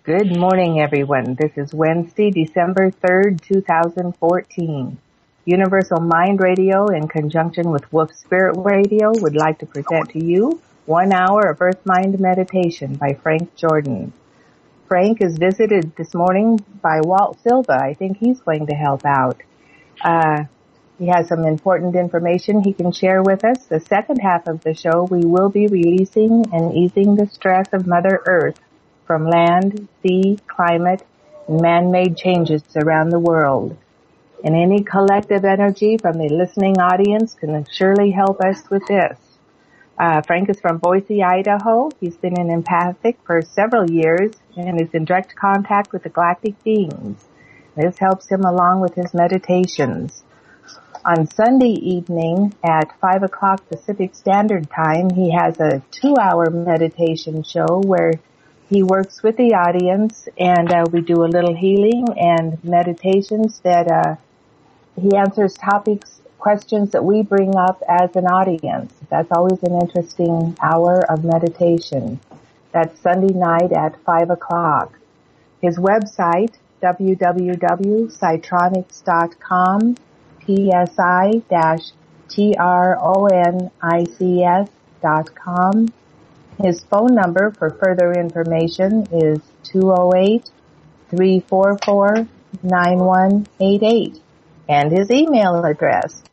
Good morning, everyone. This is Wednesday, December 3rd, 2014. Universal Mind Radio, in conjunction with Wolf Spirit Radio, would like to present to you 1 hour of Earth Mind Meditation by Frank Jordan. Frank is visited this morning by Walt Silva. I think he's going to help out. He has some important information he can share with us. The second half of the show, we will be releasing and easing the stress of Mother Earth from land, sea, climate, and man-made changes around the world. And any collective energy from the listening audience can surely help us with this. Frank is from Boise, Idaho. He's been an empathic for several years and is in direct contact with the galactic beings. This helps him along with his meditations. On Sunday evening at 5 o'clock Pacific Standard Time, he has a 2-hour meditation show where he works with the audience, and we do a little healing and meditations that he answers questions that we bring up as an audience. That's always an interesting hour of meditation. That's Sunday night at 5 o'clock. His website, www.psytronics.com, psi-tronics.com. His phone number for further information is 208-344-9188. And his email address,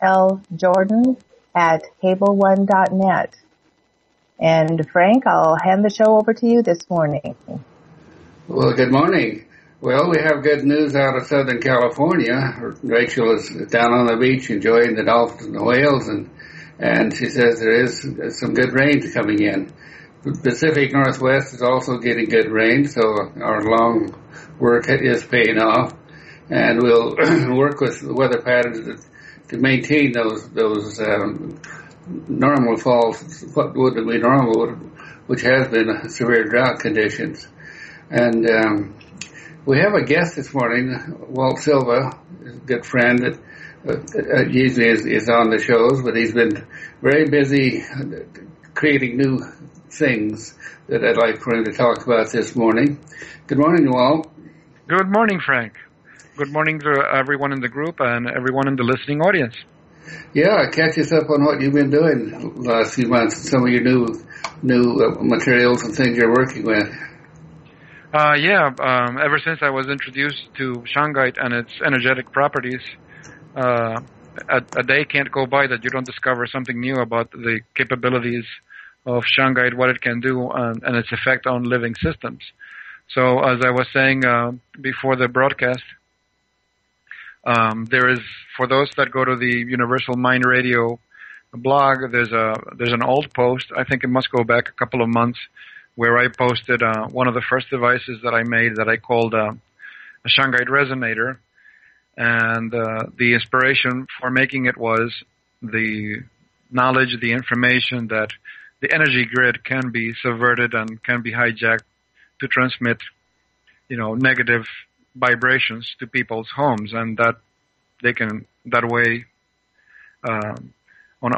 fljordan@cableone.net. And Frank, I'll hand the show over to you this morning. Well, good morning. Well, we have good news out of Southern California. Rachel is down on the beach enjoying the dolphins and the whales, and she says there is some good rain coming in. The Pacific Northwest is also getting good rain, so our long work is paying off. And we'll work with the weather patterns to maintain those normal falls, what would be normal, which has been severe drought conditions. And we have a guest this morning, Walt Silva, a good friend that usually is on the shows, but he's been very busy creating new things that I'd like for him to talk about this morning. Good morning, Walt. Good morning, Frank. Good morning to everyone in the group and everyone in the listening audience. Yeah, catch us up on what you've been doing the last few months, some of your new materials and things you're working with. Ever since I was introduced to shungite and its energetic properties, a day can't go by that you don't discover something new about the capabilities of shungite, what it can do, and its effect on living systems. So, as I was saying before the broadcast, there is, for those that go to the Universal Mind Radio blog, there's an old post. I think it must go back a couple of months, where I posted one of the first devices that I made that I called a shungite resonator. And the inspiration for making it was the knowledge, the information that the energy grid can be subverted and can be hijacked to transmit, negative vibrations to people's homes, and that they can that way, on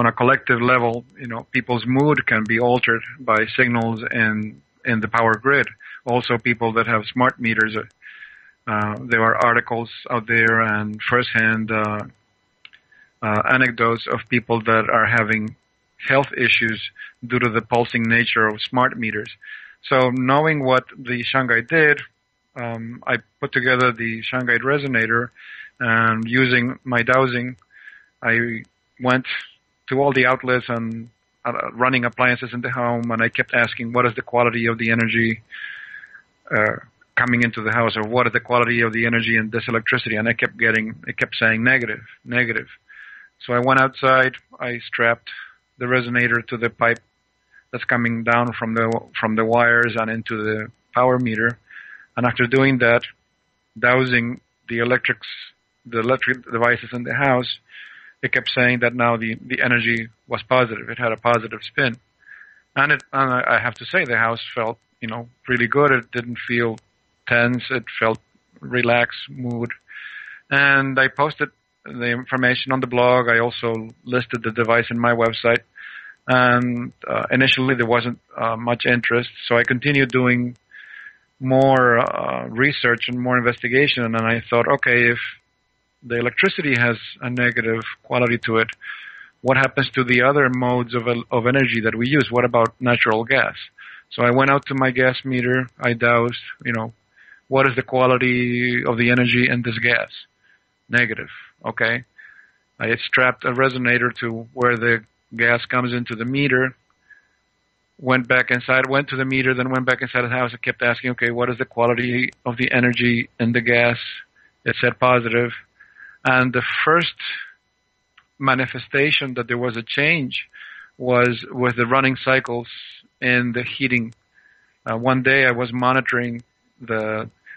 a collective level, people's mood can be altered by signals in the power grid. Also, people that have smart meters. There are articles out there and firsthand anecdotes of people that are having health issues due to the pulsing nature of smart meters. So knowing what the shungite did, I put together the shungite resonator, and using my dowsing, I went to all the outlets and running appliances in the home, and I kept asking, what is the quality of the energy coming into the house, or what is the quality of the energy in this electricity? And it kept saying negative, negative. So I went outside, I strapped the resonator to the pipe that's coming down from the wires and into the power meter. And after doing that, dowsing the electric devices in the house, it kept saying that now the energy was positive. It had a positive spin. And I have to say, the house felt, really good. It didn't feel tense. It felt relaxed mood. And I posted the information on the blog. I also listed the device in my website. And initially there wasn't much interest, so I continued doing more research and more investigation, and then I thought, okay, if the electricity has a negative quality to it, what happens to the other modes of energy that we use? What about natural gas? So I went out to my gas meter. I dowsed, what is the quality of the energy in this gas? Negative. Okay. I strapped a resonator to where the gas comes into the meter, went back inside, went to the meter, then went back inside the house and kept asking, okay, what is the quality of the energy in the gas? It said positive. And the first manifestation that there was a change was with the running cycles in the heating. One day I was monitoring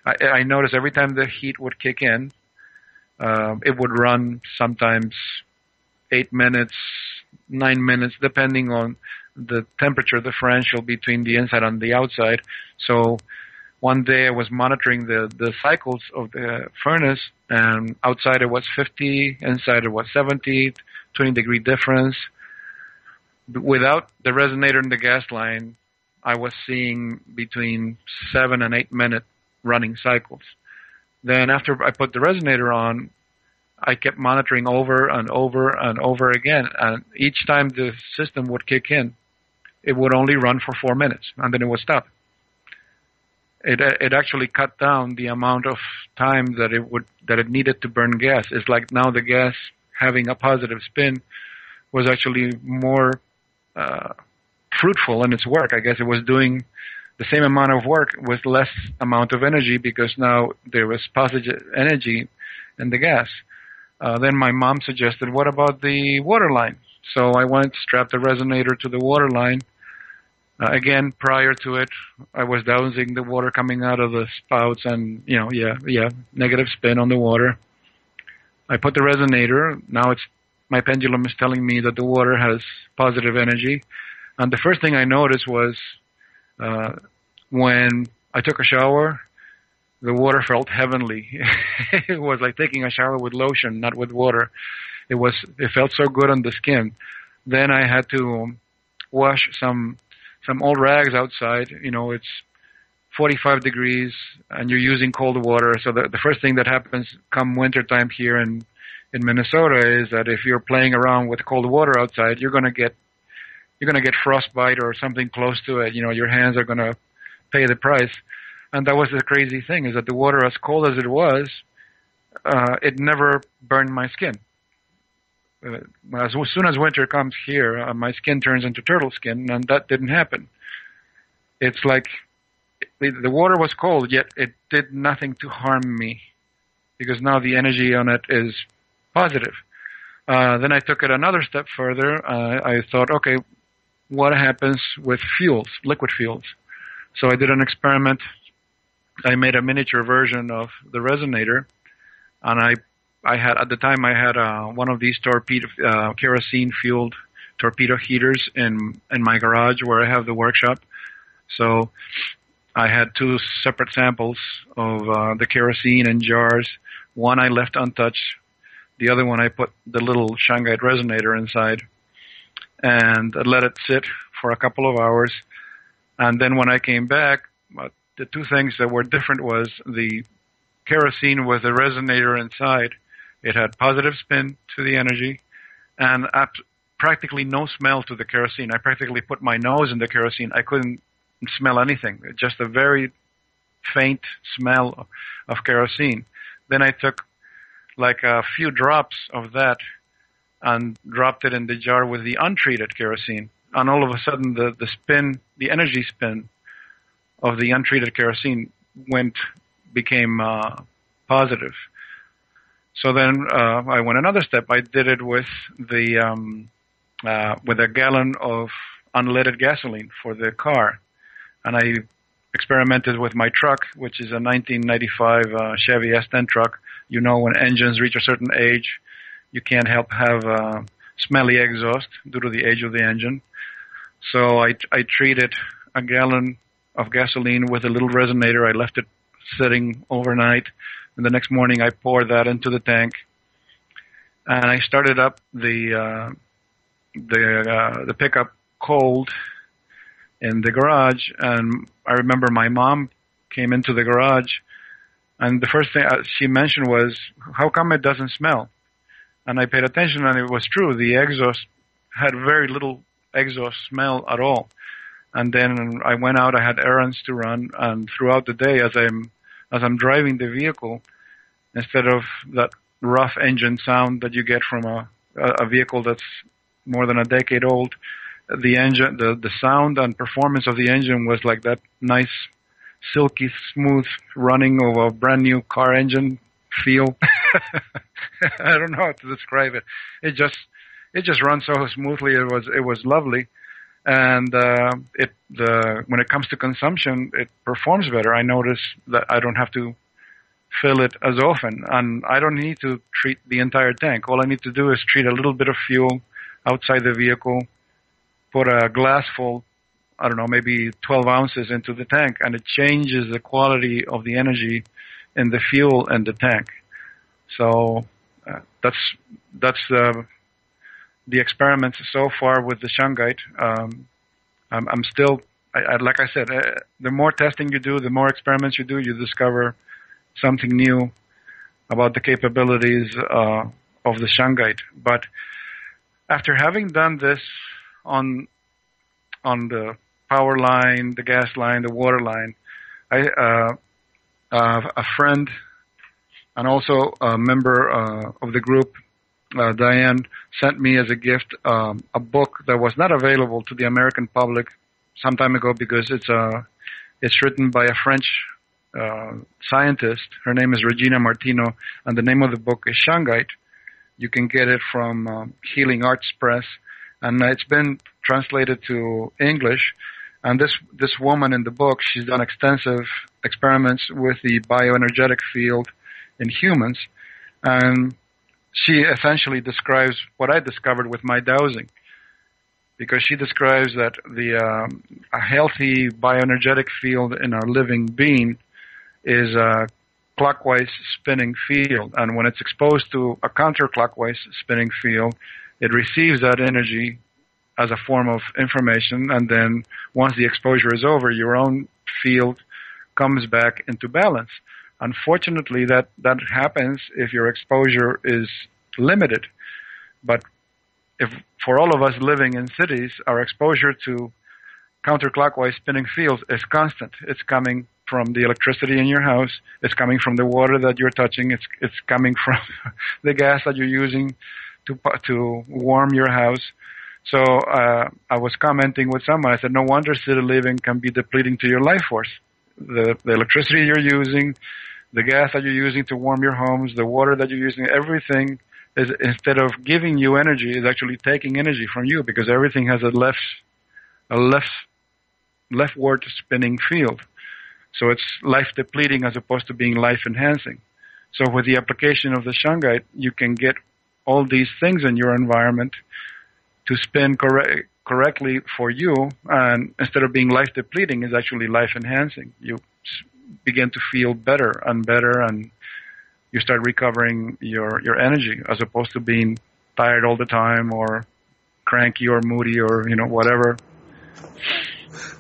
I noticed every time the heat would kick in, it would run sometimes 8 minutes, 9 minutes, depending on the temperature differential between the inside and the outside. So one day I was monitoring the cycles of the furnace, and outside it was 50, inside it was 70, 20-degree difference. Without the resonator in the gas line, I was seeing between 7 and 8 minute running cycles. Then after I put the resonator on, I kept monitoring over and over and over again, and each time the system would kick in, it would only run for 4 minutes, and then it would stop. It actually cut down the amount of time that it needed to burn gas. It's like now the gas having a positive spin was actually more fruitful in its work. I guess it was doing the same amount of work with less amount of energy because now there was positive energy in the gas. Then my mom suggested, what about the water line? So I went, strapped the resonator to the water line. Again, prior to it, I was dowsing the water coming out of the spouts and, negative spin on the water. I put the resonator. Now my pendulum is telling me that the water has positive energy. And the first thing I noticed was when I took a shower, the water felt heavenly. It was like taking a shower with lotion, not with water. It felt so good on the skin. Then I had to wash some old rags outside. It's 45 degrees and you're using cold water. So the first thing that happens come winter time here in Minnesota is that if you're playing around with cold water outside, you're going to get frostbite or something close to it. Your hands are going to pay the price. And that was the crazy thing, is that the water, as cold as it was, it never burned my skin. As soon as winter comes here, my skin turns into turtle skin, and that didn't happen. It's like the water was cold, yet it did nothing to harm me, because now the energy on it is positive. Then I took it another step further. I thought, okay, what happens with fuels, liquid fuels? So I did an experiment. I made a miniature version of the resonator, and I had at the time one of these kerosene-fueled torpedo heaters in my garage where I have the workshop. So I had two separate samples of the kerosene in jars. One I left untouched. The other one I put the little shungite resonator inside and let it sit for a couple of hours. And then when I came back, the two things that were different was the kerosene with the resonator inside. It had positive spin to the energy and practically no smell to the kerosene. I practically put my nose in the kerosene. I couldn't smell anything, just a very faint smell of kerosene. Then I took like a few drops of that and dropped it in the jar with the untreated kerosene. And all of a sudden the energy spin of the untreated kerosene became positive. So then I went another step. I did it with with a gallon of unleaded gasoline for the car, and I experimented with my truck, which is a 1995 Chevy S10 truck. When engines reach a certain age, you can't help have smelly exhaust due to the age of the engine. So I treated a gallon of gasoline with a little resonator. I left it sitting overnight, and the next morning I poured that into the tank, and I started up the pickup cold in the garage. And I remember my mom came into the garage, and the first thing she mentioned was, "How come it doesn't smell?" And I paid attention, and it was true. The exhaust had very little exhaust smell at all. And then I went out. I had errands to run, and throughout the day, as I'm driving the vehicle, instead of that rough engine sound that you get from a vehicle that's more than a decade old, the sound and performance of the engine was like that nice, silky, smooth running of a brand new car engine feel. I don't know how to describe it. It just runs so smoothly. It was lovely. And when it comes to consumption, it performs better. I notice that I don't have to fill it as often, and I don't need to treat the entire tank. All I need to do is treat a little bit of fuel outside the vehicle, put a glass full, I don't know, maybe 12 ounces into the tank, and it changes the quality of the energy in the fuel and the tank. So that's the experiments so far with the shungite. I'm still, like I said, the more testing you do, the more experiments you do, you discover something new about the capabilities of the shungite. But after having done this on the power line, the gas line, the water line, a friend and also a member of the group, Diane, sent me as a gift a book that was not available to the American public some time ago because it's written by a French scientist. Her name is Regina Martino, and the name of the book is Shungite. You can get it from Healing Arts Press, and it's been translated to English. And this woman in the book, she's done extensive experiments with the bioenergetic field in humans, and she essentially describes what I discovered with my dowsing, because she describes that a healthy bioenergetic field in our living being is a clockwise spinning field, and when it's exposed to a counterclockwise spinning field, it receives that energy as a form of information, and then once the exposure is over, your own field comes back into balance. Unfortunately, that happens if your exposure is limited. But if for all of us living in cities, our exposure to counterclockwise spinning fields is constant. It's coming from the electricity in your house. It's coming from the water that you're touching. It's coming from the gas that you're using to warm your house. So I was commenting with someone. I said, no wonder city living can be depleting to your life force. The electricity you're using, the gas that you're using to warm your homes, the water that you're using, everything is, instead of giving you energy, is actually taking energy from you, because everything has a leftward spinning field. So it's life depleting as opposed to being life enhancing. So with the application of the shungite, you can get all these things in your environment to spin correctly for you, and instead of being life depleting, is actually life enhancing. You begin to feel better, and you start recovering your energy, as opposed to being tired all the time, or cranky, or moody, or whatever.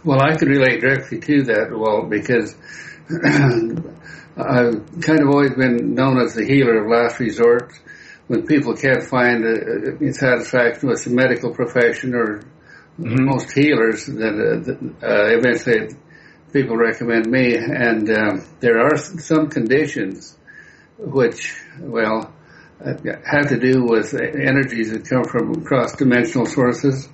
Well, I could relate directly to that, Walt, because I've kind of always been known as the healer of last resort. When people can't find satisfaction with the medical profession, or most healers, then eventually people recommend me. And there are some conditions which, have to do with energies that come from cross-dimensional sources.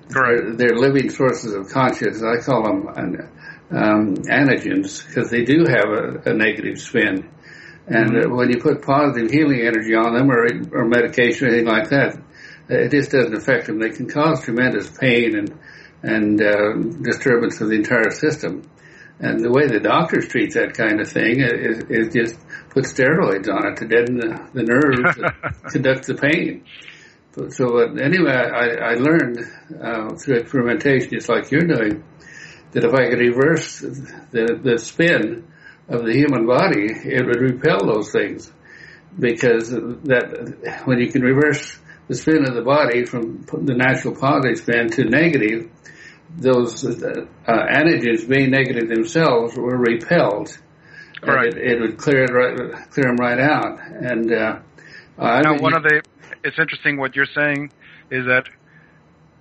Correct. They're living sources of consciousness. I call them antigens, because they do have a negative spin. And when you put positive healing energy on them, or medication or anything like that, it just doesn't affect them. They can cause tremendous pain and disturbance of the entire system. And the way the doctors treat that kind of thing is just put steroids on it to deaden the nerves that conduct the pain. So anyway, I learned through experimentation, just like you're doing, that if I could reverse the spin of the human body, it would repel those things, because that when you can reverse the spin of the body from the natural positive spin to negative, those antigens, being negative themselves, were repelled. Correct. It would clear them right out. And now, it's interesting what you're saying is that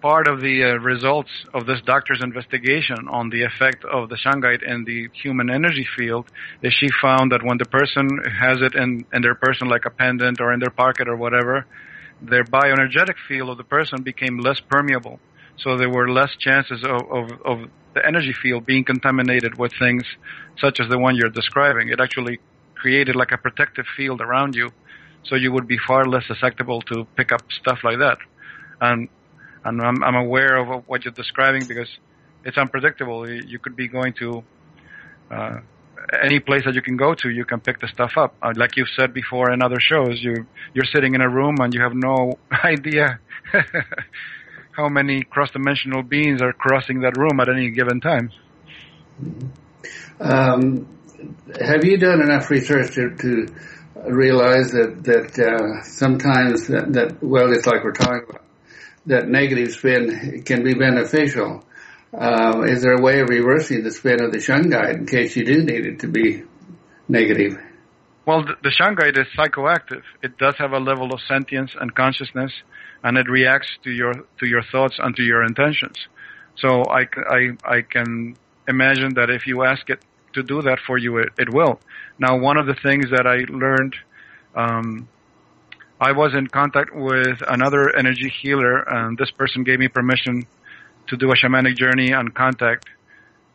part of the results of this doctor's investigation on the effect of the shungite in the human energy field is she found that when the person has it in their person, like a pendant or in their pocket or whatever, their bioenergetic field of the person became less permeable. So there were less chances of the energy field being contaminated with things such as the one you're describing. It actually created like a protective field around you, so you would be far less susceptible to pick up stuff like that. And I'm aware of what you're describing because it's unpredictable. You could be going to any place that you can go to, you can pick the stuff up. Like you've said before in other shows, you're sitting in a room and you have no idea how many cross-dimensional beings are crossing that room at any given time. Have you done enough research to realize that sometimes that well, it's like we're talking about, that negative spin can be beneficial? Is there a way of reversing the spin of the shungite in case you do need it to be negative? Well, the shungite is psychoactive. It does have a level of sentience and consciousness, and it reacts to your thoughts and to your intentions. So I can imagine that if you ask it to do that for you, it will. Now, one of the things that I learned, I was in contact with another energy healer, and this person gave me permission to do a shamanic journey and contact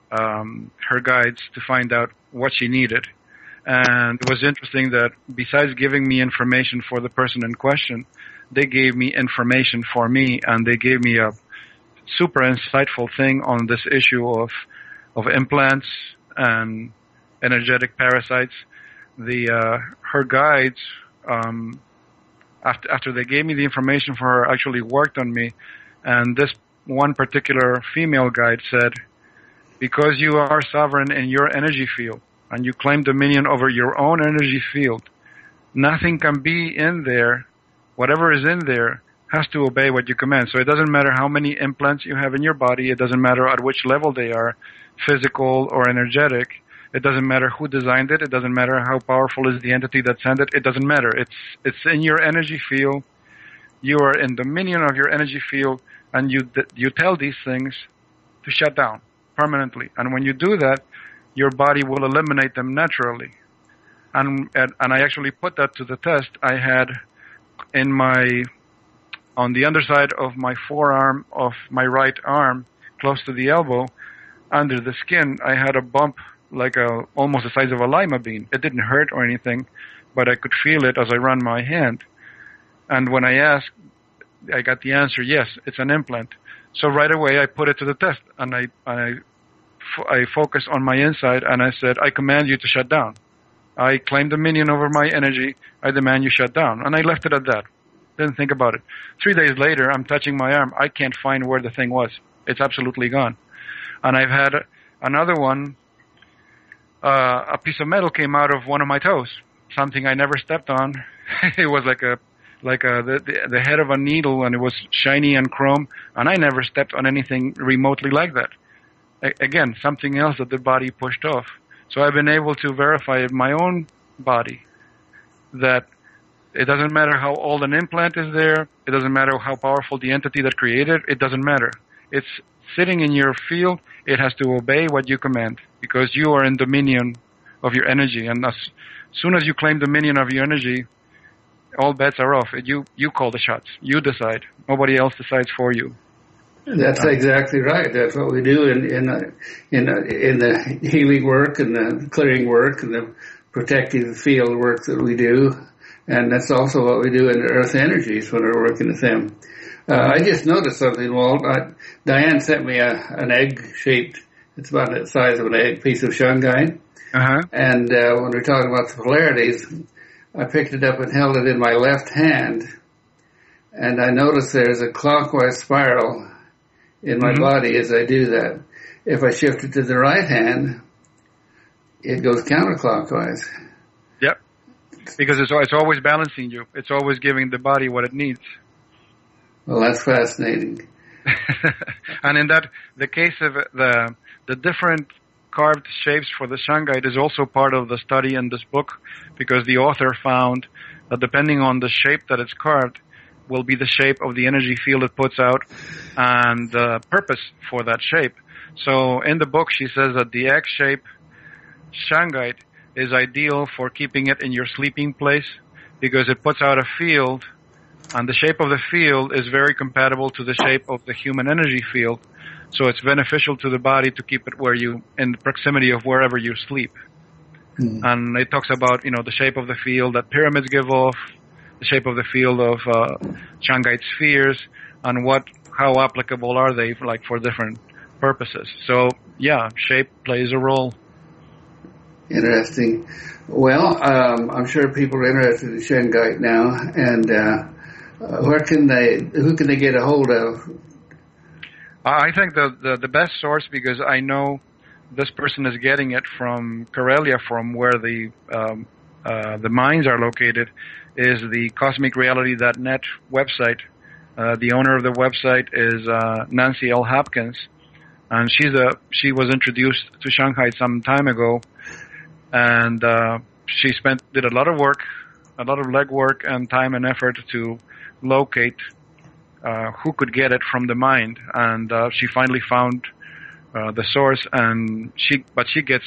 her guides to find out what she needed. And it was interesting that besides giving me information for the person in question, they gave me information for me, and they gave me a super insightful thing on this issue of implants and energetic parasites. Her guides, after they gave me the information for her, actually worked on me, and this one particular female guide said, because you are sovereign in your energy field and you claim dominion over your own energy field, nothing can be in there. Whatever is in there has to obey what you command. So it doesn't matter how many implants you have in your body. It doesn't matter at which level they are, physical or energetic. It doesn't matter who designed it. It doesn't matter how powerful is the entity that sent it. It doesn't matter. It's in your energy field. You are in dominion of your energy field, and you tell these things to shut down permanently. And when you do that, your body will eliminate them naturally. And I actually put that to the test. I had on the underside of my forearm of my right arm, close to the elbow, under the skin, I had a bump like almost the size of a lima bean. It didn't hurt or anything, but I could feel it as I ran my hand. And when I asked, I got the answer, yes, it's an implant. So right away I put it to the test, and I focused on my inside, and I said, I command you to shut down. I claim dominion over my energy. I demand you shut down. And I left it at that. Didn't think about it. 3 days later, I'm touching my arm. I can't find where the thing was. It's absolutely gone. And I've had another one. A piece of metal came out of one of my toes. Something I never stepped on. It was like the head of a needle, and it was shiny and chrome. And I never stepped on anything remotely like that. Again, something else that the body pushed off. So I've been able to verify in my own body that it doesn't matter how old an implant is there. It doesn't matter how powerful the entity that created it. It doesn't matter. It's sitting in your field. It has to obey what you command because you are in dominion of your energy. And as soon as you claim dominion of your energy, all bets are off. You call the shots. You decide. Nobody else decides for you. That's exactly right. That's what we do in the healing work and the clearing work and the protective field work that we do, and that's also what we do in the earth energies when we're working with them. I just noticed something, Walt. Diane sent me an egg-shaped. It's about the size of an egg piece of shungite. And when we're talking about the polarities, I picked it up and held it in my left hand, and I noticed there's a clockwise spiral in my body as I do that. If I shift it to the right hand, it goes counterclockwise. Yep. Because it's always balancing you. It's always giving the body what it needs. Well, that's fascinating. And in the case of the different carved shapes for the shungite is also part of the study in this book, because the author found that depending on the shape that it's carved will be the shape of the energy field it puts out and the purpose for that shape. So in the book she says that the X-shape shungite is ideal for keeping it in your sleeping place because it puts out a field, and the shape of the field is very compatible to the shape of the human energy field. So it's beneficial to the body to keep it in the proximity of wherever you sleep. And it talks about, the shape of the field that pyramids give off, the shape of the field of shungite spheres, and how applicable are they for different purposes. So yeah, shape plays a role. Interesting. Well, I'm sure people are interested in shungite now, and who can they get a hold of? I think the best source, because I know this person is getting it from Karelia, from where the mines are located, is the cosmicreality.net website. The owner of the website is Nancy L. Hopkins, and she was introduced to shungite some time ago, and she did a lot of work, a lot of legwork and time and effort to locate who could get it from the mine, and she finally found the source, and she gets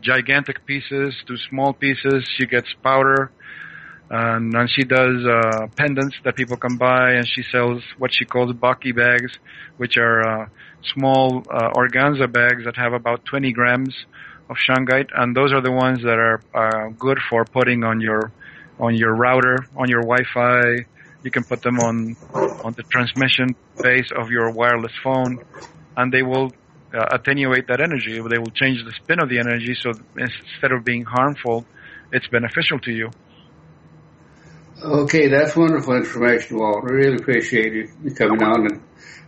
gigantic pieces to small pieces. She gets powder, and she does pendants that people can buy, and she sells what she calls Baki bags, which are small organza bags that have about 20 grams of shungite, and those are the ones that are good for putting on your router, on your Wi-Fi. You can put them on the transmission base of your wireless phone, and they will attenuate that energy. They will change the spin of the energy, so instead of being harmful, it's beneficial to you. Okay, that's wonderful information, Walt. We really appreciate you coming on,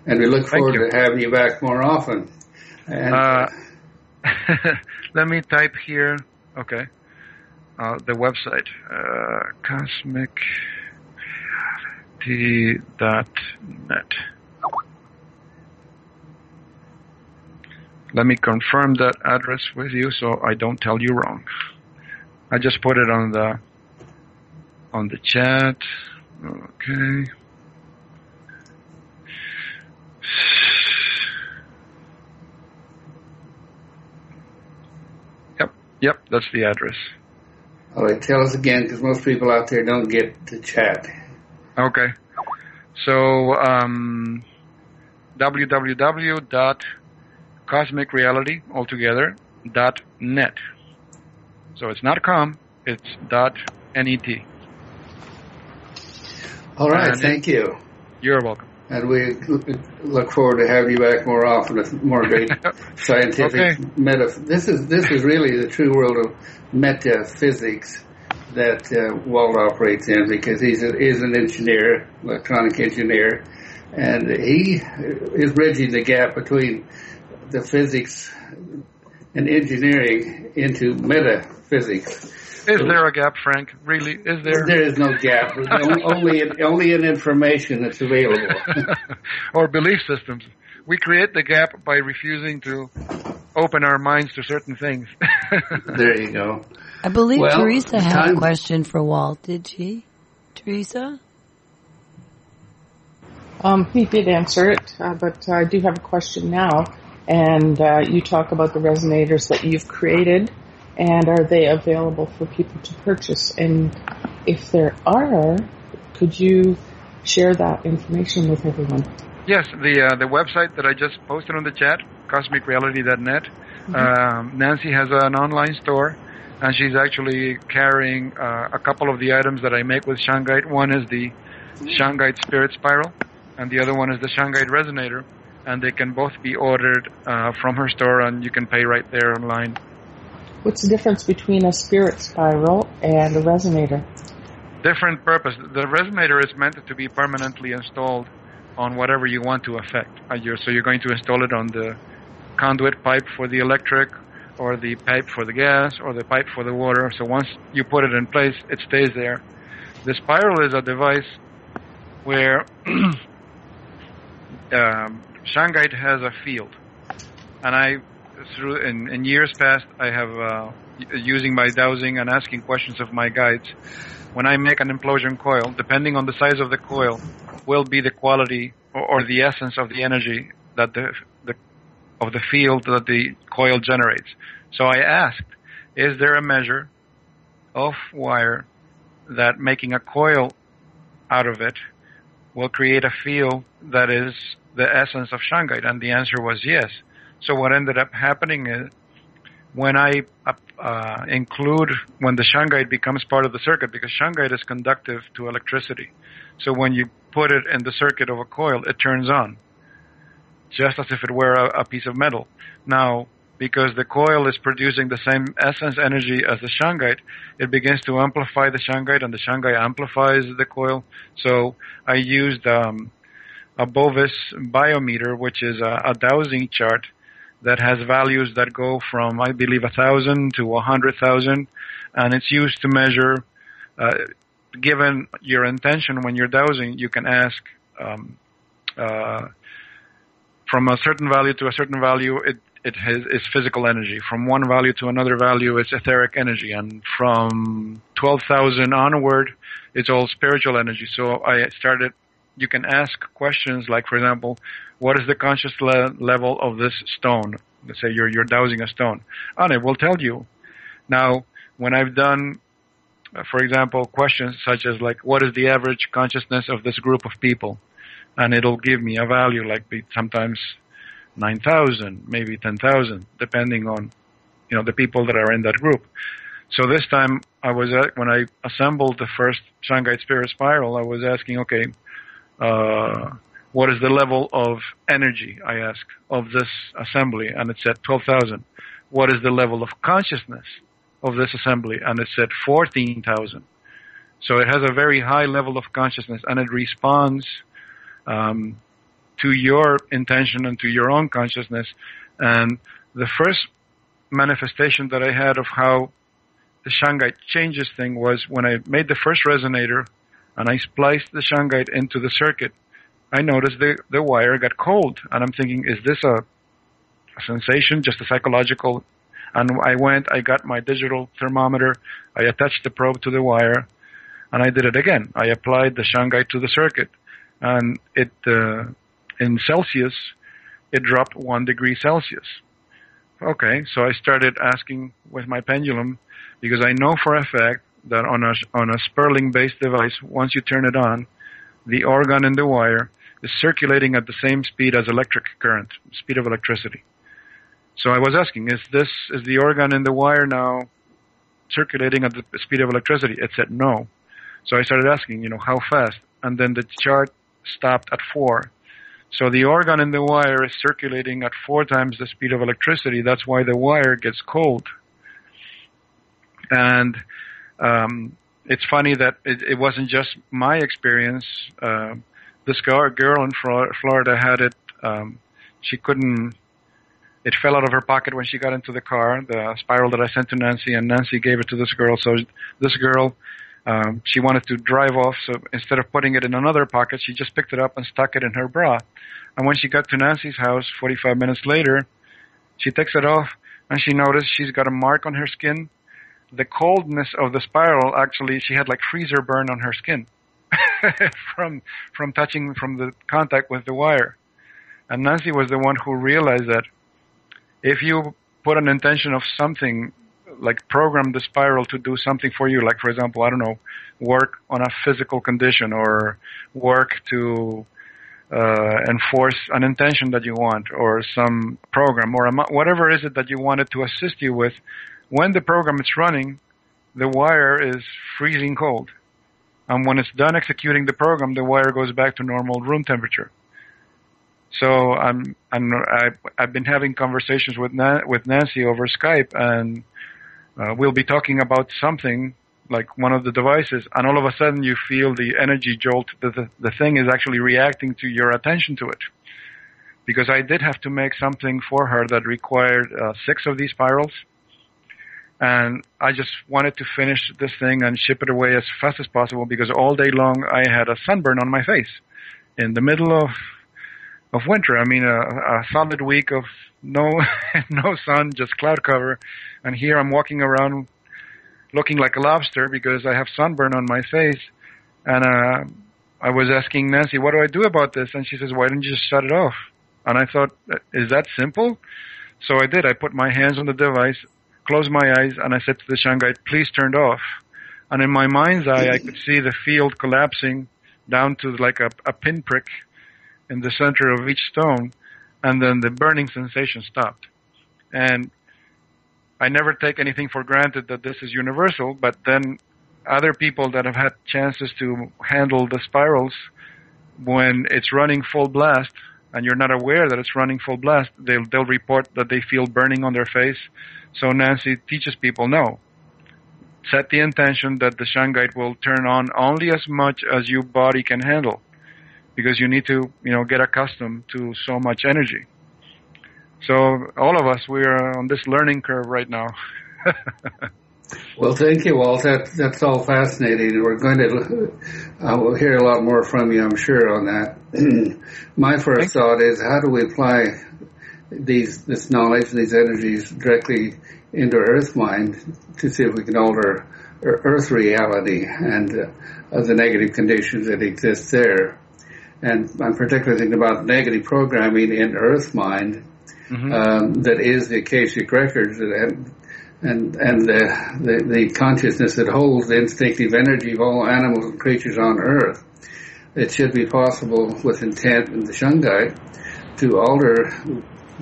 and we look forward to having you back more often. And let me type here. Okay, the website, cosmicreality.net. Let me confirm that address with you so I don't tell you wrong. I just put it on the chat. Okay. Yep, that's the address. All right, tell us again, because most people out there don't get the chat. Okay. So, www.cosmicreality altogether.net. So it's not .com, it's .net. All right, thank you. You're welcome. And we look forward to having you back more often with more great scientific This is really the true world of metaphysics that Walt operates in, because he is an engineer, electronic engineer, and he is bridging the gap between the physics and engineering into metaphysics. Is there a gap, Frank? Really? Is there? There is no gap. only in information that's available. Or belief systems. We create the gap by refusing to open our minds to certain things. There you go. I believe Teresa had a question for Walt, did she? Teresa? He did answer it, but I do have a question now. And you talk about the resonators that you've created, and are they available for people to purchase? And if there are, could you share that information with everyone? Yes, the website that I just posted on the chat, cosmicreality.net. Mm-hmm. Nancy has an online store, and she's actually carrying a couple of the items that I make with shungite. One is the shungite spirit spiral, and the other one is the shungite resonator. And they can both be ordered from her store, and you can pay right there online. What's the difference between a spirit spiral and a resonator? Different purpose. The resonator is meant to be permanently installed on whatever you want to affect. So you're going to install it on the conduit pipe for the electric, or the pipe for the gas, or the pipe for the water. So once you put it in place, it stays there. The spiral is a device where shungite has a field, and in years past, I have using my dowsing and asking questions of my guides. When I make an implosion coil, depending on the size of the coil, will be the quality or the essence of the energy that of the field that the coil generates. So I asked, is there a measure of wire that making a coil out of it will create a field that is the essence of shungite? And the answer was yes. So what ended up happening is when I when the shungite becomes part of the circuit, because shungite is conductive to electricity. So when you put it in the circuit of a coil, it turns on, just as if it were a piece of metal. Now, because the coil is producing the same essence energy as the shungite, it begins to amplify the shungite, and the shungite amplifies the coil. So I used a Bovis biometer, which is a dowsing chart that has values that go from, I believe, 1,000 to 100,000, and it's used to measure, given your intention when you're dowsing, you can ask from a certain value to a certain value, it's physical energy. From one value to another value, it's etheric energy. And from 12,000 onward, it's all spiritual energy. So you can ask questions like, for example, what is the conscious level of this stone? Let's say you're dowsing a stone. And it will tell you. Now, when I've done, for example, questions such as like, what is the average consciousness of this group of people? And it'll give me a value like sometimes 9,000, maybe 10,000, depending on, the people that are in that group. So this time when I assembled the first shungite spirit spiral, I was asking, okay, what is the level of energy, I asked, of this assembly? And it said 12,000. What is the level of consciousness of this assembly? And it said 14,000. So it has a very high level of consciousness, and it responds to your intention and to your own consciousness. And the first manifestation that I had of how the shungite changes thing was when I made the first resonator and I spliced the shungite into the circuit. I noticed the wire got cold, and I'm thinking, is this a sensation, just a psychological? And I got my digital thermometer, I attached the probe to the wire, and I did it again. I applied the shungite to the circuit, and it in Celsius, it dropped 1 degree Celsius. Okay, so I started asking with my pendulum, because I know for a fact that on a Sperling-based device, once you turn it on, the organ in the wire is circulating at the same speed as electric current, speed of electricity. So I was asking, is the organ in the wire now circulating at the speed of electricity? It said no. So I started asking, how fast? And then the chart stopped at 4. So the organ in the wire is circulating at 4 times the speed of electricity. That's why the wire gets cold. And it's funny that it wasn't just my experience. This girl in Florida had it. She couldn't. It fell out of her pocket when she got into the car, the spiral that I sent to Nancy, and Nancy gave it to this girl. So this girl, she wanted to drive off, so instead of putting it in another pocket, she just picked it up and stuck it in her bra. And when she got to Nancy's house 45 minutes later, she takes it off, and she noticed she's got a mark on her skin. The coldness of the spiral, actually, she had like freezer burn on her skin from the contact with the wire. And Nancy was the one who realized that if you put an intention of something, like program the spiral to do something for you, like, for example, I don't know, work on a physical condition or work to enforce an intention that you want, or some program, or whatever is it that you want it to assist you with, when the program is running, the wire is freezing cold. And when it's done executing the program, the wire goes back to normal room temperature. So I've been having conversations with Nancy over Skype, and we'll be talking about something like one of the devices, and all of a sudden you feel the energy jolt. The thing is actually reacting to your attention to it. Because I did have to make something for her that required 6 of these spirals, and I just wanted to finish this thing and ship it away as fast as possible, because all day long I had a sunburn on my face in the middle of of winter. I mean, a solid week of no no sun, just cloud cover, and here I'm walking around looking like a lobster because I have sunburn on my face. And I was asking Nancy, what do I do about this? And she says, why don't you just shut it off? And I thought, is that simple? So I did. I put my hands on the device, closed my eyes, and I said to the shungite, please turn it off. And in my mind's eye, I could see the field collapsing down to like a pinprick in the center of each stone, and then the burning sensation stopped. And I never take anything for granted that this is universal, but then other people that have had chances to handle the spirals, when it's running full blast, and you're not aware that it's running full blast, they'll report that they feel burning on their face. So Nancy teaches people, no. Set the intention that the shungite will turn on only as much as your body can handle, because you need to, get accustomed to so much energy. So all of us, we are on this learning curve right now. Well, thank you, Walt. That's all fascinating. We're going to we'll hear a lot more from you, I'm sure, on that. My first thought is, how do we apply this knowledge and these energies directly into Earth mind to see if we can alter Earth reality and the negative conditions that exist there? And I'm particularly thinking about negative programming in Earth mind, that is the Akashic records and the consciousness that holds the instinctive energy of all animals and creatures on Earth. It should be possible with intent in the shungite to alter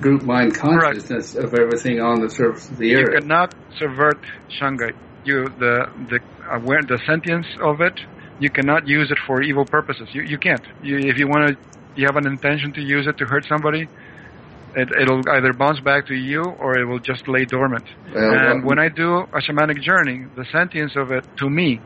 group mind consciousness of everything on the surface of the Earth. You cannot subvert shungite. The sentience of it, you cannot use it for evil purposes. You can't. If you have an intention to use it to hurt somebody, it'll either bounce back to you or it will just lay dormant. When I do a shamanic journey, the sentience of it, to me,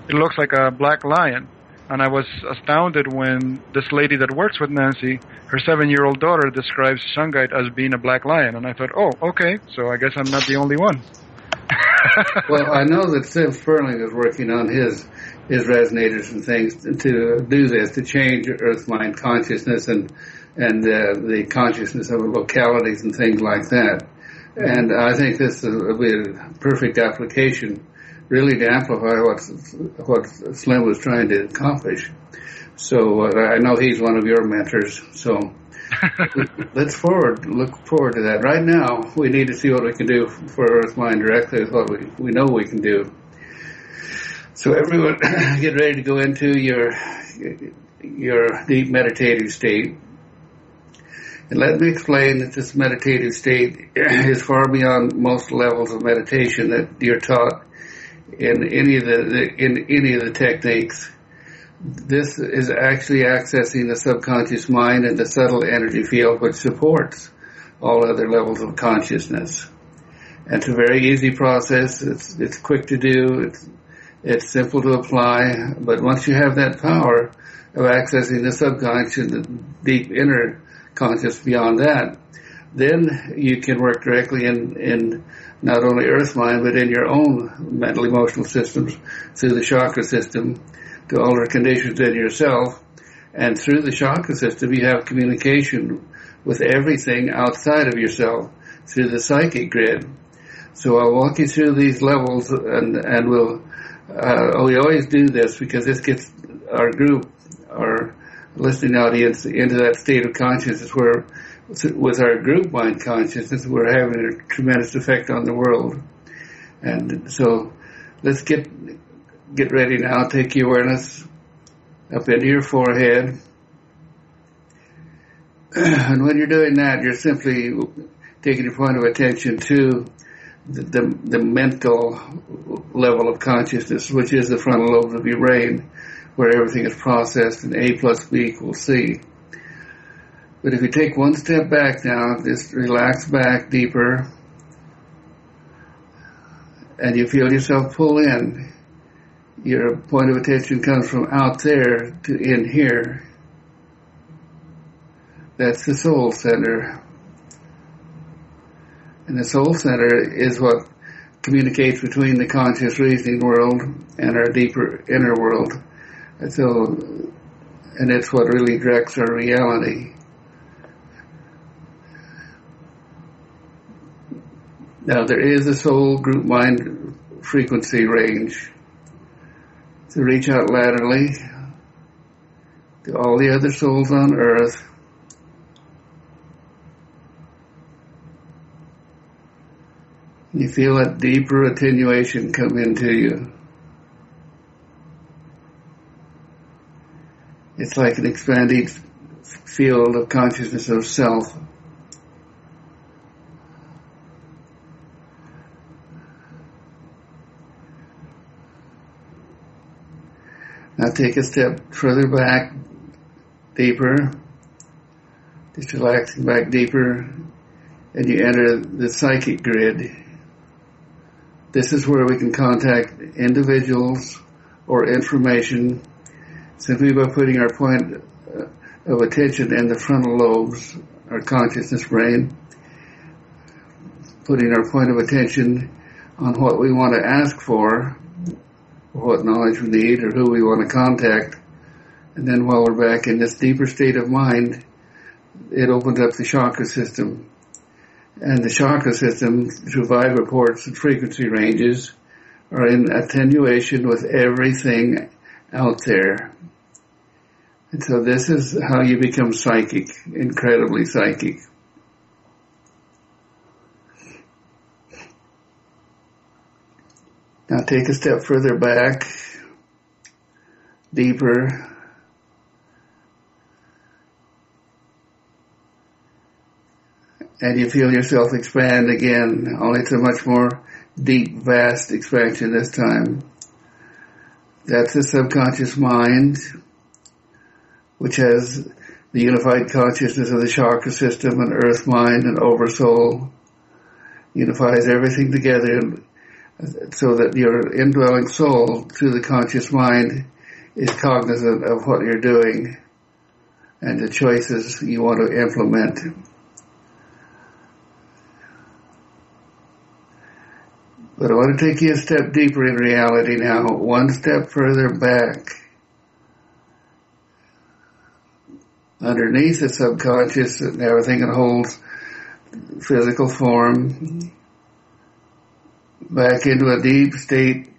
it looks like a black lion. And I was astounded when this lady that works with Nancy, her 7-year-old daughter describes shungite as being a black lion. And I thought, oh, okay, so I guess I'm not the only one. Well, I know that Sim Sperling is working on his resonators and things to do this, to change Earth mind consciousness and the consciousness of localities and things like that. And I think this will be a perfect application, really, to amplify what Slim was trying to accomplish. So I know he's one of your mentors. So look forward to that. Right now, we need to see what we can do for Earth Mind directly with what we know we can do. So everyone, get ready to go into your deep meditative state. And let me explain that this meditative state is far beyond most levels of meditation that you're taught in any of the techniques. This is actually accessing the subconscious mind and the subtle energy field which supports all other levels of consciousness. And it's a very easy process. It's quick to do. It's simple to apply. But once you have that power of accessing the subconscious, the deep inner conscious beyond that, then you can work directly in not only Earth mind, but in your own mental emotional systems through the chakra system to alter conditions in yourself. And through the chakra system, you have communication with everything outside of yourself through the psychic grid. So I'll walk you through these levels, and we always do this because this gets our group, our listening audience, into that state of consciousness where, with our group mind consciousness, we're having a tremendous effect on the world. And so let's get ready now. Take your awareness up into your forehead. And when you're doing that, you're simply taking your point of attention to the mental level of consciousness, which is the frontal lobes of your brain, where everything is processed and A plus B equals C. But if you take one step back now, just relax back deeper, and you feel yourself pull in, your point of attention comes from out there to in here. That's the soul center. And the soul center is what communicates between the conscious reasoning world and our deeper inner world. And it's what really directs our reality. Now there is a soul group mind frequency range to reach out laterally to all the other souls on earth. You feel that deeper attenuation come into you. It's like an expanded field of consciousness of self. Now take a step further back, deeper, just relaxing back deeper, and you enter the psychic grid. This is where we can contact individuals or information simply by putting our point of attention in the frontal lobes, our consciousness brain, putting our point of attention on what we want to ask for, or what knowledge we need, or who we want to contact. And then while we're back in this deeper state of mind, it opens up the chakra system. And the chakra system, through vibra ports and frequency ranges, are in attenuation with everything out there. And so this is how you become psychic, incredibly psychic. Now take a step further back, deeper, and you feel yourself expand again, only to a much more deep, vast expansion this time. That's the subconscious mind, which has the unified consciousness of the chakra system and earth mind and oversoul, unifies everything together so that your indwelling soul, through the conscious mind, is cognizant of what you're doing and the choices you want to implement. But I want to take you a step deeper in reality now, one step further back. Underneath the subconscious and everything that holds physical form, back into a deep state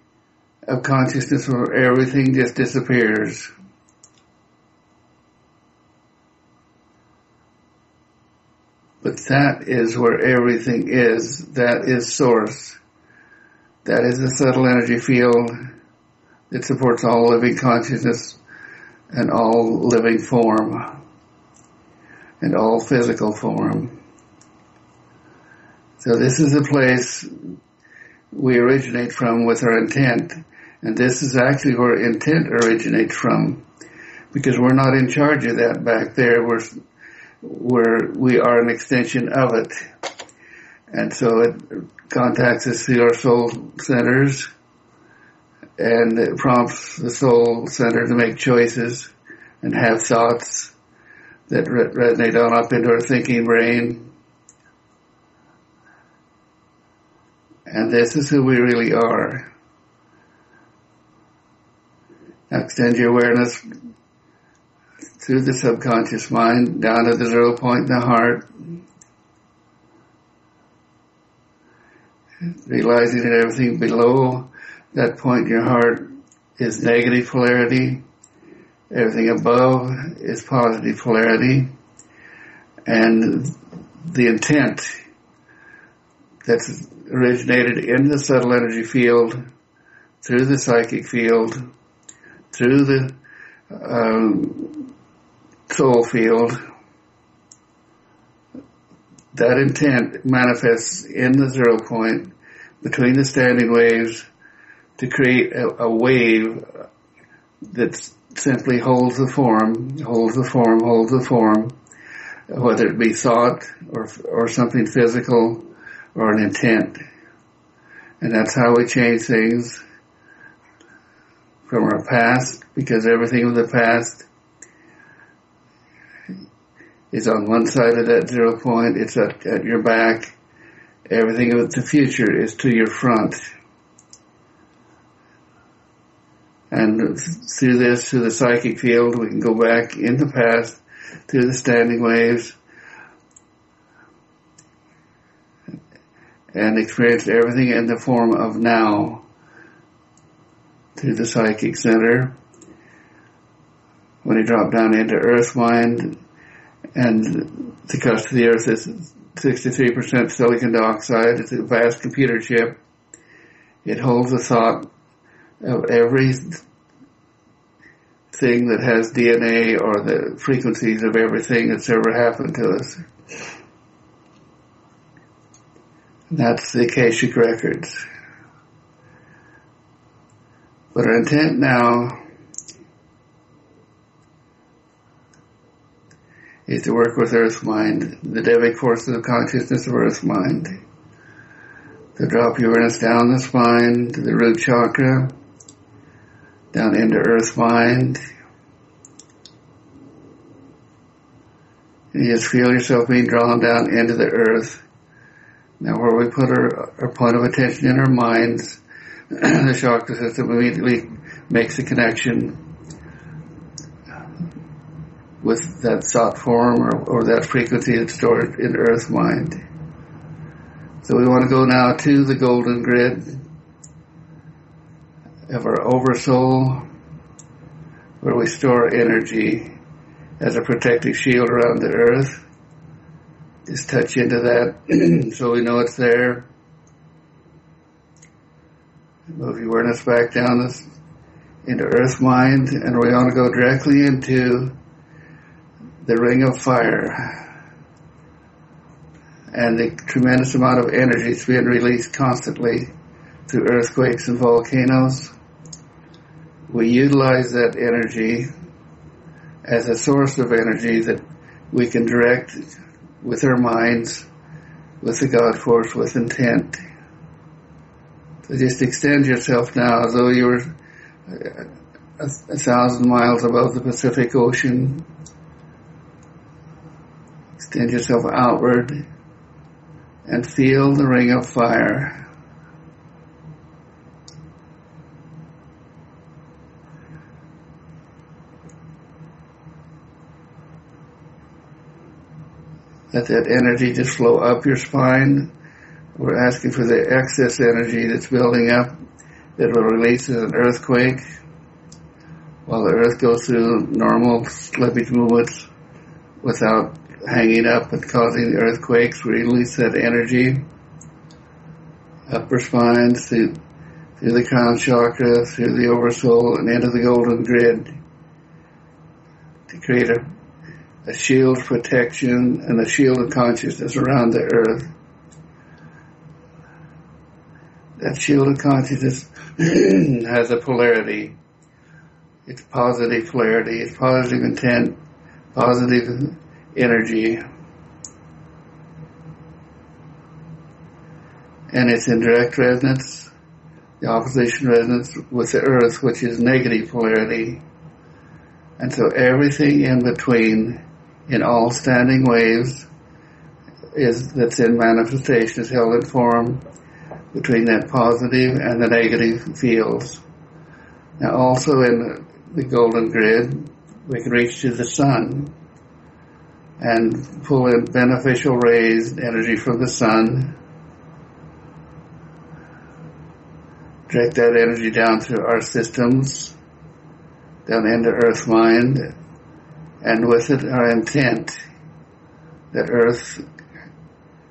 of consciousness where everything just disappears. But that is where everything is. That is source. That is the subtle energy field that supports all living consciousness and all living form and all physical form. So this is the place we originate from with our intent. And this is actually where intent originates from, because we're not in charge of that back there. We are an extension of it. And so it contacts us through our soul centers, and it prompts the soul center to make choices and have thoughts that resonate on up into our thinking brain. And this is who we really are. Now extend your awareness through the subconscious mind down to the 0 point in the heart, realizing that everything below that point in your heart is negative polarity, everything above is positive polarity, and the intent that's originated in the subtle energy field, through the psychic field, through the soul field, that intent manifests in the 0 point between the standing waves to create a wave that simply holds the form, whether it be thought or something physical or an intent. And that's how we change things from our past, because everything of the past is on one side of that 0 point, it's at your back. Everything of the future is to your front. And through the psychic field, we can go back in the past, through the standing waves, and experienced everything in the form of now through the psychic center. When he dropped down into earth mind, and the crust of the earth is 63% silicon dioxide. It's a vast computer chip. It holds the thought of everything that has DNA or the frequencies of everything that's ever happened to us. And that's the Akashic records. But our intent now is to work with Earth Mind, the Devic forces of consciousness of Earth Mind, to drop Uranus down the spine to the root chakra, down into Earth Mind. And you just feel yourself being drawn down into the earth. Now where we put our point of attention in our minds, the chakra system immediately makes a connection with that thought form or that frequency that's stored in Earth Mind. So we want to go now to the golden grid of our oversoul, where we store energy as a protective shield around the earth. Just touch into that so we know it's there. Move your awareness back down into Earth Mind, and we want to go directly into the ring of fire and the tremendous amount of energy that's being released constantly through earthquakes and volcanoes. We utilize that energy as a source of energy that we can direct with our minds, with the God force, with intent. So just extend yourself now as though you were 1,000 miles above the Pacific Ocean. Extend yourself outward and feel the ring of fire. Let that energy just flow up your spine. We're asking for the excess energy that's building up that will release as an earthquake while the earth goes through normal slippage movements without hanging up and causing the earthquakes. We release that energy upper spine through the crown chakra, through the oversoul, and into the golden grid to create a shield of protection and a shield of consciousness around the earth. That shield of consciousness has a polarity. It's positive polarity, it's positive intent, positive energy. And it's in direct resonance, the opposition resonance with the earth, which is negative polarity. And so everything in between, in all standing waves, that's in manifestation, is held in form between that positive and the negative fields. Now also in the golden grid, we can reach to the sun and pull in beneficial rays, energy from the sun, direct that energy down through our systems, down into Earth Mind, and with it our intent that Earth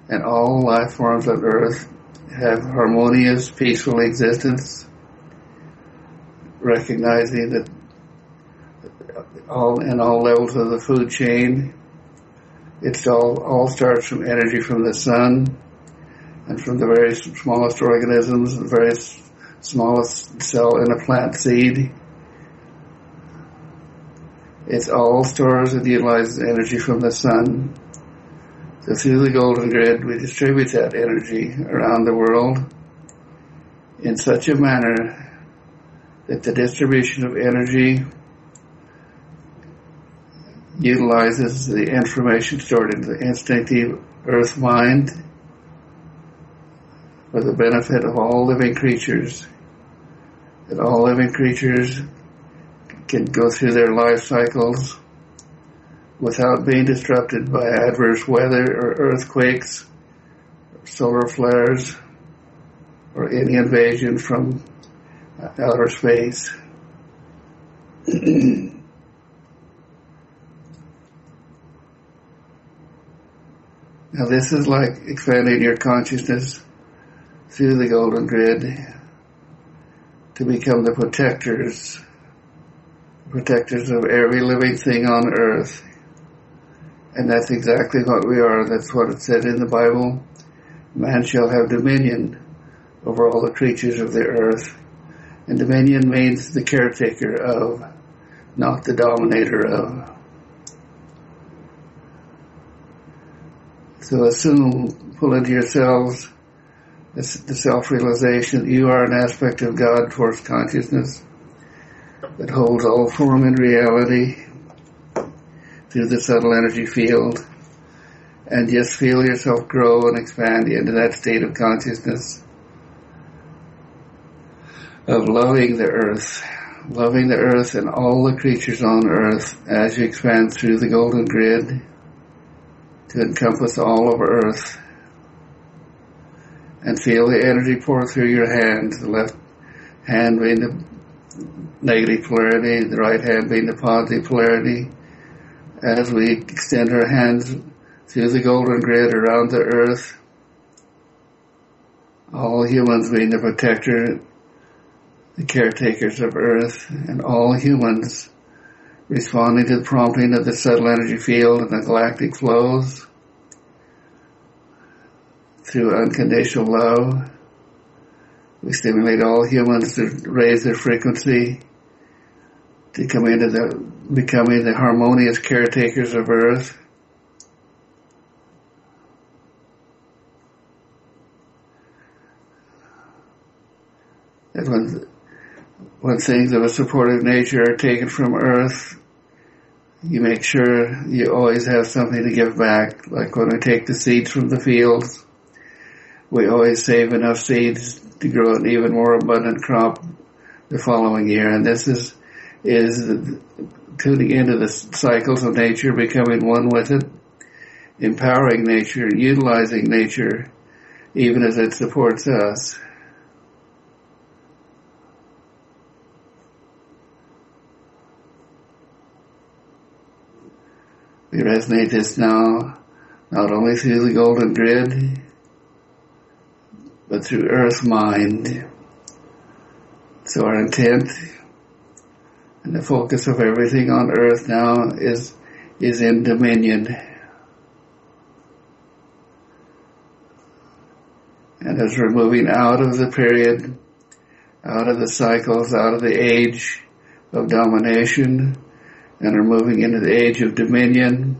and all life forms of Earth have harmonious, peaceful existence, recognizing that in all levels of the food chain, it's all starts from energy from the sun and from the very smallest organisms, the very smallest cell in a plant seed. It's all stores and utilizes energy from the sun. So through the golden grid, we distribute that energy around the world in such a manner that the distribution of energy utilizes the information stored in the instinctive earth mind for the benefit of all living creatures, that all living creatures can go through their life cycles without being disrupted by adverse weather or earthquakes, solar flares or any invasion from outer space. Now this is like expanding your consciousness through the golden grid to become the protectors of every living thing on earth. And that's exactly what we are. That's what it said in the Bible. Man shall have dominion over all the creatures of the earth. And dominion means the caretaker of, not the dominator of. So assume, pull into yourselves the self-realization that you are an aspect of God force consciousness that holds all form and reality through the subtle energy field, and just feel yourself grow and expand into that state of consciousness of loving the earth and all the creatures on earth as you expand through the golden grid to encompass all of earth, and feel the energy pour through your hands, the left hand being the negative polarity, the right hand being the positive polarity, as we extend our hands through the golden grid around the earth, all humans being the protector, the caretakers of earth, and all humans responding to the prompting of the subtle energy field and the galactic flows through unconditional love. We stimulate all humans to raise their frequency, to come into becoming the harmonious caretakers of earth. And when things of a supportive nature are taken from earth, you make sure you always have something to give back. Like when we take the seeds from the fields, we always save enough seeds to grow an even more abundant crop the following year. And this is tuning into the cycles of nature, becoming one with it, empowering nature, utilizing nature, even as it supports us. We resonate this now, not only through the golden grid, but through earth mind. So our intent and the focus of everything on earth now is in dominion. And as we're moving out of the period, out of the cycles, out of the age of domination, and are moving into the age of dominion,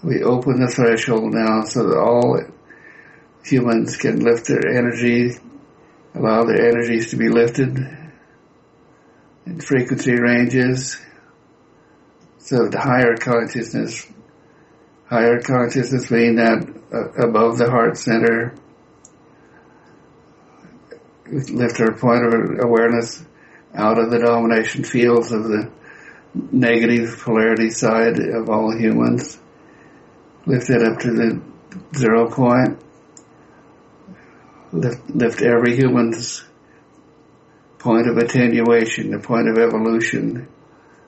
we open the threshold now so that all humans can lift their energy, allow their energies to be lifted in frequency ranges, so that higher consciousness being that above the heart center, we lift our point of awareness out of the domination fields of the negative polarity side of all humans. Lift it up to the 0 point. Lift every human's point of attenuation, the point of evolution,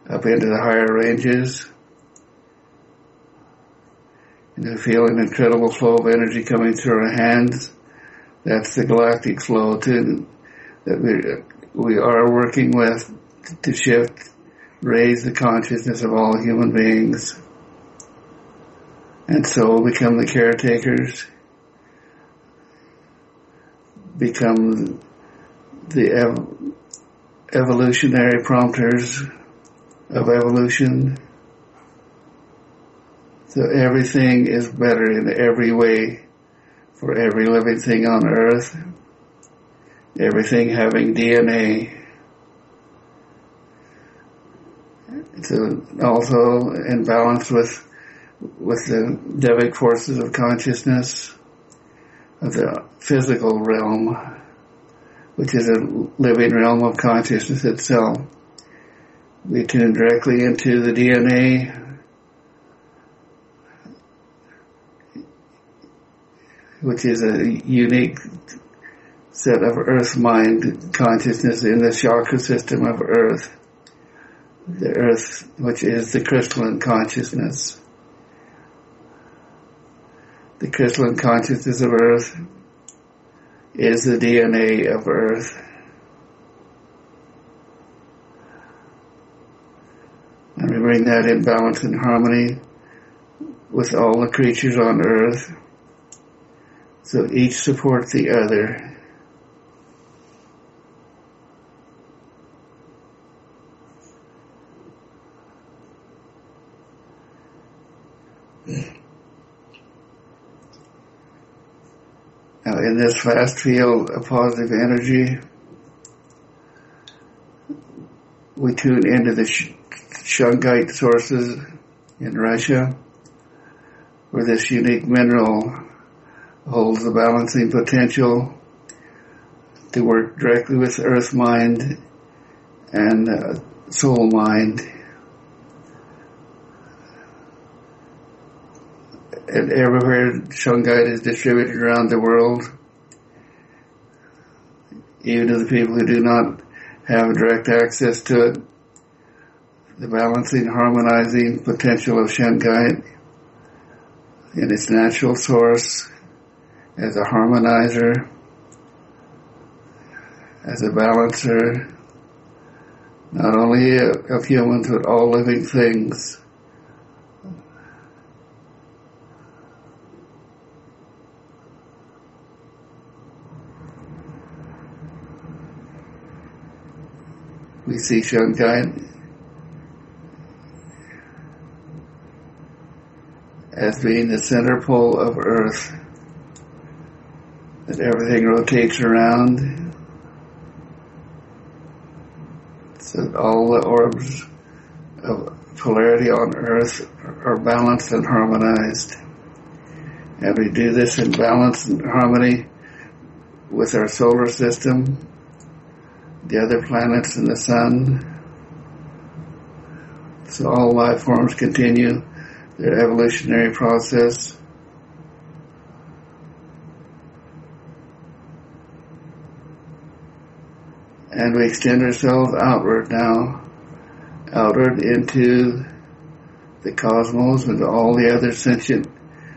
up into the higher ranges. And feel an incredible flow of energy coming through our hands. That's the galactic flow too, that we are working with to shift, raise the consciousness of all human beings. And so become the caretakers, become the evolutionary prompters of evolution. So everything is better in every way for every living thing on earth, everything having DNA. It's also in balance with the devic forces of consciousness of the physical realm, which is a living realm of consciousness itself. We tune directly into the DNA which is a unique set of earth mind consciousness in the chakra system of earth. The earth, which is the crystalline consciousness. The crystalline consciousness of earth is the DNA of earth. And we bring that in balance and harmony with all the creatures on earth. So each supports the other. Now in this vast field of positive energy, we tune into the shungite sources in Russia, where this unique mineral holds the balancing potential to work directly with earth mind and soul mind. And everywhere shungite is distributed around the world, even to the people who do not have direct access to it, the balancing, harmonizing potential of shungite in its natural source as a harmonizer, as a balancer, not only of humans but all living things. We see shungite as being the center pole of earth, that everything rotates around, so that all the orbs of polarity on earth are balanced and harmonized. And we do this in balance and harmony with our solar system, the other planets and the sun. So all life forms continue their evolutionary process. And we extend ourselves outward now, outward into the cosmos and all the other sentient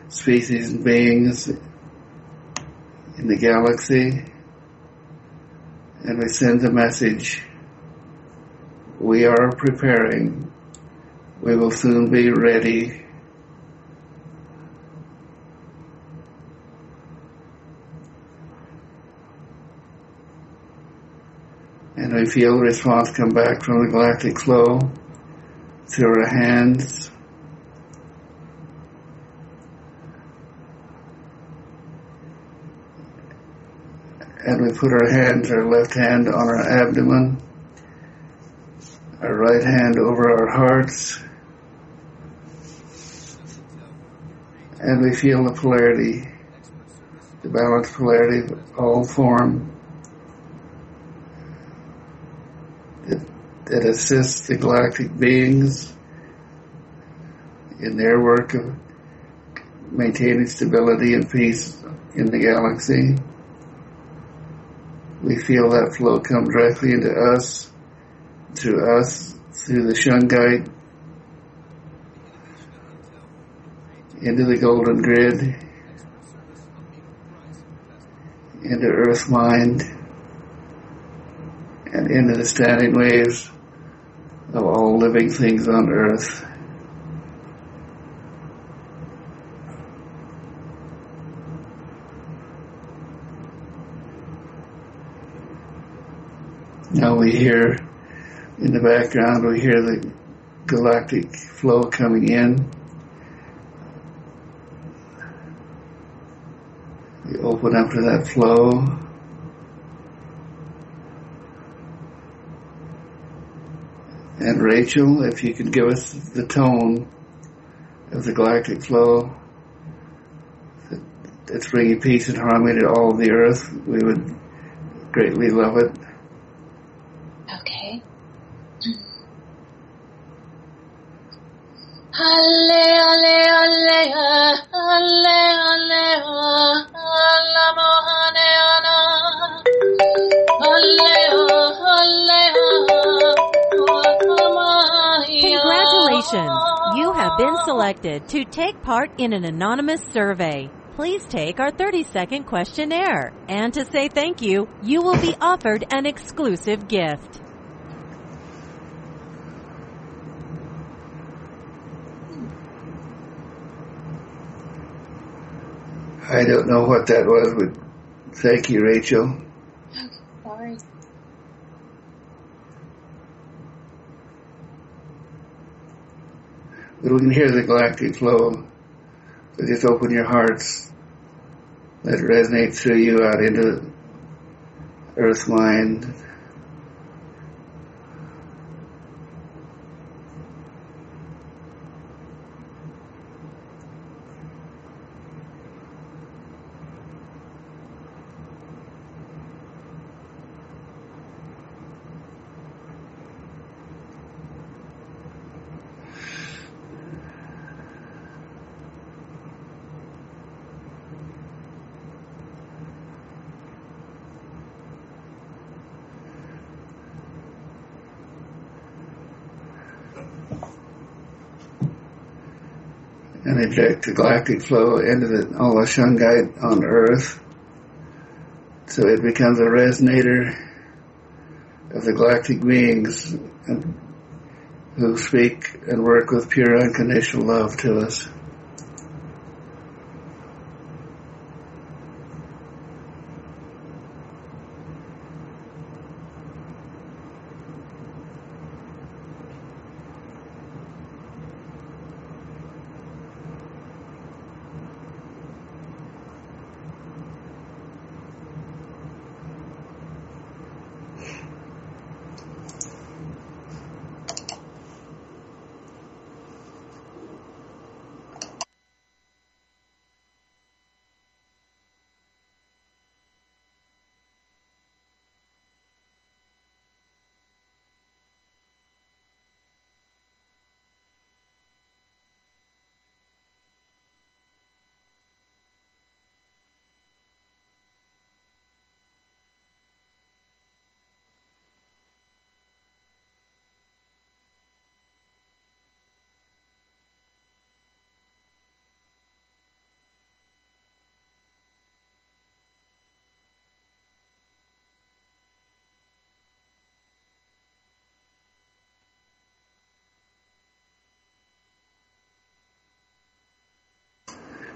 species and beings in the galaxy. And we send the message, we are preparing, we will soon be ready. And we feel the response come back from the galactic flow through our hands. And we put our hands, our left hand on our abdomen, our right hand over our hearts, and we feel the polarity, the balanced polarity of all form that assists the galactic beings in their work of maintaining stability and peace in the galaxy. We feel that flow come directly into us, through the shungite, into the golden grid, into earth mind, and into the standing waves of all living things on earth. Now we hear, in the background, we hear the galactic flow coming in. We open up to that flow. And Rachel, if you could give us the tone of the galactic flow that's bringing peace and harmony to all of the earth, we would greatly love it. Okay. Alle, alle, alle, alle, alle, have been selected to take part in an anonymous survey. Please take our 30-second questionnaire. And to say thank you, you will be offered an exclusive gift. I don't know what that was, but thank you, Rachel. Okay, sorry. But we can hear the galactic flow. So just open your hearts. Let it resonate through you out into Earth mind. And inject the galactic flow into all the shungite on Earth, so it becomes a resonator of the galactic beings who speak and work with pure unconditional love to us.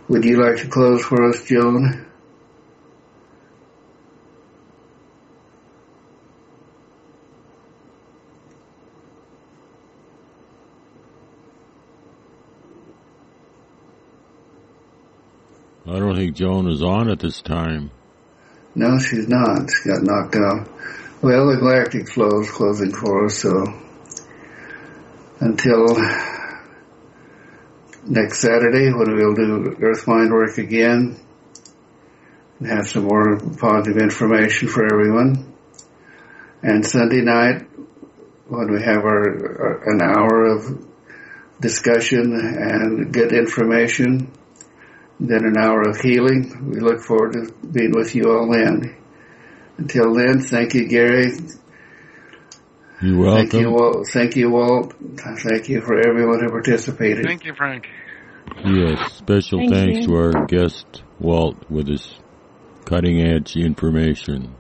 Would you like to close for us, Joan? I don't think Joan is on at this time. No, she's not. She got knocked out. Well, the galactic flow is closing for us, so until next Saturday when we'll do Earth Mind work again and have some more positive information for everyone. And Sunday night when we have an hour of discussion and good information, then an hour of healing. We look forward to being with you all then. Until then, thank you, Gary. You're welcome. Thank you, Walt. Thank you, Walt. Thank you for everyone who participated. Thank you, Frank. Yes, special thanks to our guest, Walt, with his cutting-edge information.